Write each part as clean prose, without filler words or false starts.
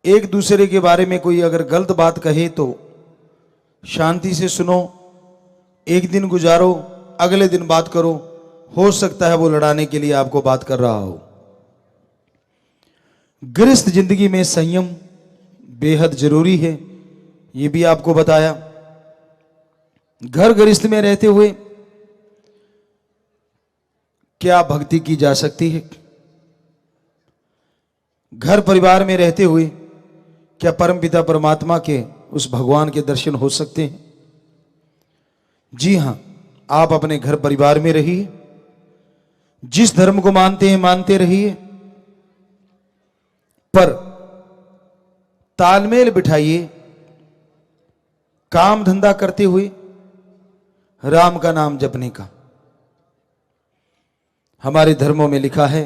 एक दूसरे के बारे में कोई अगर गलत बात कहे तो शांति से सुनो, एक दिन गुजारो, अगले दिन बात करो। हो सकता है वो लड़ाने के लिए आपको बात कर रहा हो। गृहस्थ जिंदगी में संयम बेहद जरूरी है, ये भी आपको बताया। घर गृहस्थ में रहते हुए क्या भक्ति की जा सकती है? घर परिवार में रहते हुए क्या परमपिता परमात्मा के उस भगवान के दर्शन हो सकते हैं? जी हां, आप अपने घर परिवार में रहिए, जिस धर्म को मानते हैं मानते रहिए, पर तालमेल बिठाइए। काम धंधा करते हुए राम का नाम जपने का। हमारे धर्मों में लिखा है,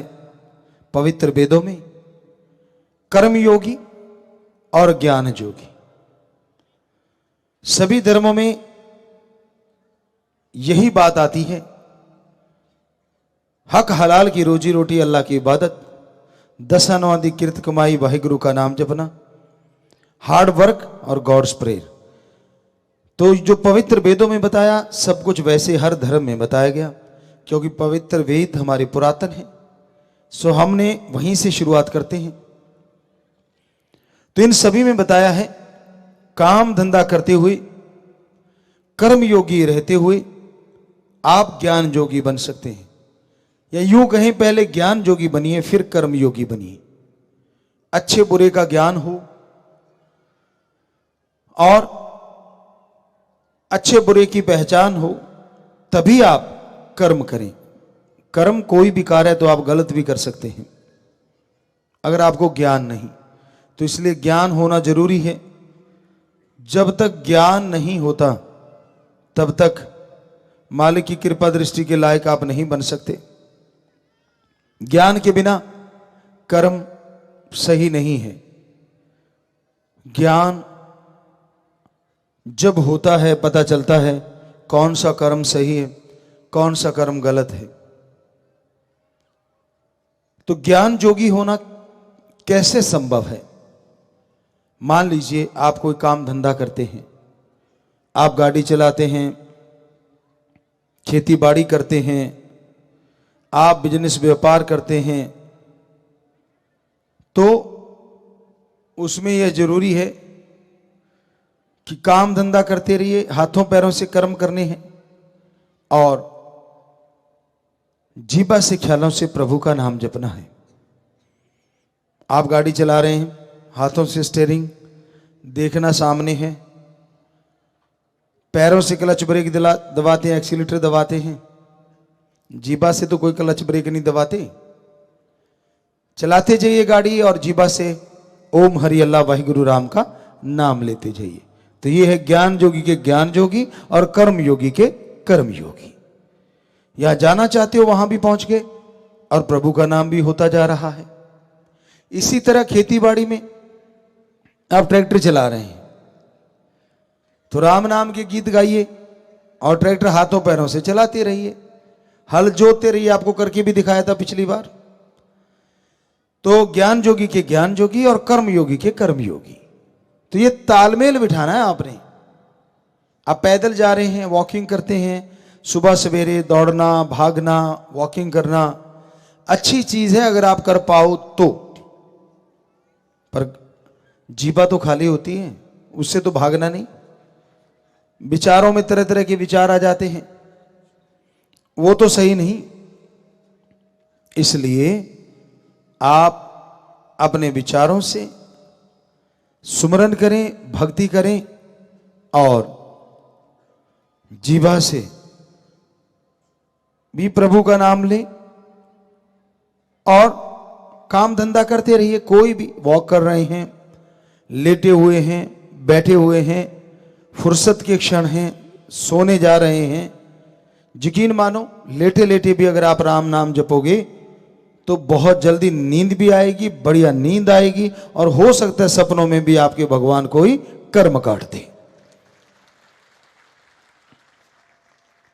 पवित्र वेदों में, कर्मयोगी और ज्ञान योगी। सभी धर्मों में यही बात आती है, हक हलाल की रोजी रोटी, अल्लाह की इबादत, दशानवादी कीर्त कमाई, वाहिगुरु का नाम जपना, हार्ड वर्क और गॉड्स प्रेयर। तो जो पवित्र वेदों में बताया सब कुछ वैसे हर धर्म में बताया गया, क्योंकि पवित्र वेद हमारे पुरातन हैं। सो हमने वहीं से शुरुआत करते हैं। तो इन सभी में बताया है, काम धंधा करते हुए, कर्म योगी रहते हुए आप ज्ञान योगी बन सकते हैं। या यूं कहें, पहले ज्ञान योगी बनिए, फिर कर्म योगी बनिए। अच्छे बुरे का ज्ञान हो और अच्छे बुरे की पहचान हो, तभी आप कर्म करें। कर्म कोई भी कार्य है तो आप गलत भी कर सकते हैं अगर आपको ज्ञान नहीं। तो इसलिए ज्ञान होना जरूरी है। जब तक ज्ञान नहीं होता तब तक मालिक की कृपा दृष्टि के लायक आप नहीं बन सकते। ज्ञान के बिना कर्म सही नहीं है। ज्ञान जब होता है पता चलता है कौन सा कर्म सही है, कौन सा कर्म गलत है। तो ज्ञान योगी होना कैसे संभव है? मान लीजिए आप कोई काम धंधा करते हैं, आप गाड़ी चलाते हैं, खेती बाड़ी करते हैं, आप बिजनेस व्यापार करते हैं, तो उसमें यह जरूरी है कि काम धंधा करते रहिए, हाथों पैरों से कर्म करने हैं और जीवा से ख्यालों से प्रभु का नाम जपना है। आप गाड़ी चला रहे हैं, हाथों से स्टीयरिंग देखना सामने है, पैरों से क्लच ब्रेक दबाते हैं, एक्सीलेटर दबाते हैं। जीवा से तो कोई क्लच ब्रेक नहीं दबाते। चलाते जाइए गाड़ी और जीवा से ओम हरि अल्लाह वाहिगुरु राम का नाम लेते जाइए। तो ये है ज्ञान योगी के ज्ञान योगी और कर्म योगी के कर्म योगी। यहां जाना चाहते हो वहां भी पहुंच गए और प्रभु का नाम भी होता जा रहा है। इसी तरह खेती बाड़ी में आप ट्रैक्टर चला रहे हैं तो राम नाम के गीत गाइए और ट्रैक्टर हाथों पैरों से चलाते रहिए, हल जोतते रहिए। आपको करके भी दिखाया था पिछली बार। तो ज्ञान योगी के ज्ञान योगी और कर्म योगी के कर्म योगी। तो ये तालमेल बिठाना है आपने। आप पैदल जा रहे हैं, वॉकिंग करते हैं, सुबह सवेरे दौड़ना, भागना, वॉकिंग करना अच्छी चीज है अगर आप कर पाओ तो। पर जीवा तो खाली होती है, उससे तो भागना नहीं। विचारों में तरह तरह के विचार आ जाते हैं, वो तो सही नहीं। इसलिए आप अपने विचारों से सुमरन करें, भक्ति करें और जीवा से भी प्रभु का नाम लें और काम धंधा करते रहिए। कोई भी वॉक कर रहे हैं, लेटे हुए हैं, बैठे हुए हैं, फुर्सत के क्षण हैं, सोने जा रहे हैं, यकीन मानो लेटे लेटे भी अगर आप राम नाम जपोगे तो बहुत जल्दी नींद भी आएगी, बढ़िया नींद आएगी और हो सकता है सपनों में भी आपके भगवान कोई कर्म काट दे।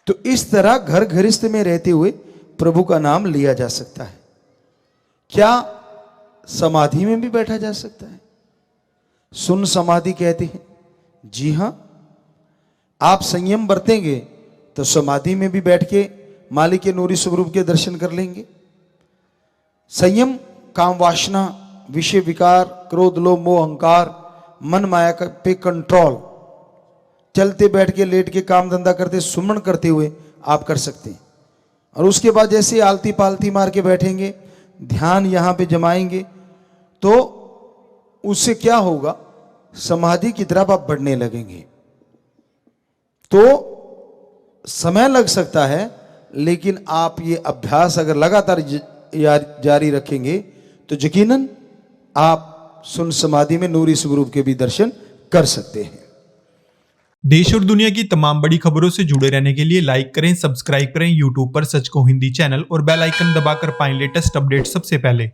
तो इस तरह घर गृहस्थ में रहते हुए प्रभु का नाम लिया जा सकता है। क्या समाधि में भी बैठा जा सकता है? सुन समाधि कहते हैं। जी हां, आप संयम बरतेंगे तो समाधि में भी बैठ के मालिक के नूरी स्वरूप के दर्शन कर लेंगे। संयम काम वासना, विषय विकार, क्रोध, लोभ, मोह, अहंकार, मन माया पे कंट्रोल, चलते बैठ के लेट के काम धंधा करते सुमन करते हुए आप कर सकते हैं। और उसके बाद जैसे आलती पालती मार के बैठेंगे, ध्यान यहां पे जमाएंगे, तो उससे क्या होगा, समाधि की तरफ आप बढ़ने लगेंगे। तो समय लग सकता है, लेकिन आप ये अभ्यास अगर लगातार जारी रखेंगे तो यकीनन आप सुन समाधि में नूरी स्वरूप के भी दर्शन कर सकते हैं। देश और दुनिया की तमाम बड़ी खबरों से जुड़े रहने के लिए लाइक करें, सब्सक्राइब करें यूट्यूब पर सच को हिंदी चैनल और बेल आइकन दबाकर पाएं लेटेस्ट अपडेट सबसे पहले।